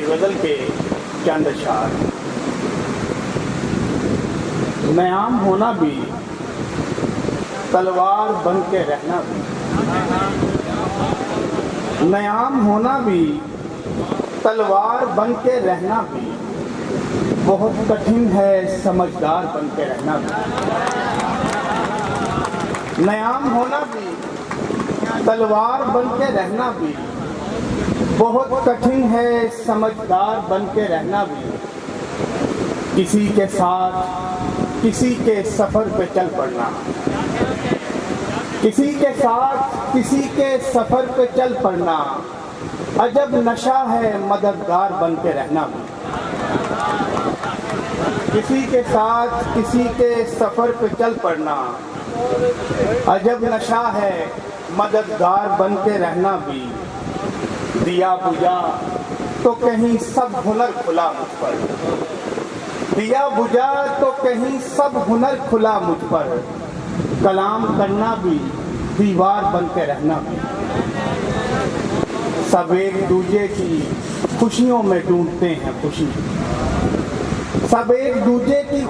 गज़ल के चंद अशार। मैं आम होना भी, तलवार बन के रहना भी। मैं आम होना भी, तलवार बन के रहना भी। बहुत कठिन है समझदार बन के रहना भी। मैं आम होना भी, तलवार बन के रहना भी। बहुत कठिन है समझदार बन के रहना भी। किसी के साथ किसी के सफ़र पे चल पड़ना। किसी के साथ किसी के सफ़र पे चल पड़ना। अजब नशा है मददगार बन के रहना भी। किसी के साथ किसी के सफ़र पे चल पड़ना। अजब नशा है मददगार बन के रहना भी। दिया बुझा तो कहीं सब हुनर खुला मुझ पर। दिया बुझा तो कहीं सब हुनर खुला मुझ पर। कलाम करना भी, दीवार बन के रहना भी। सब एक दूजे की खुशियों में ढूंढते हैं खुशी। सब एक दूजे की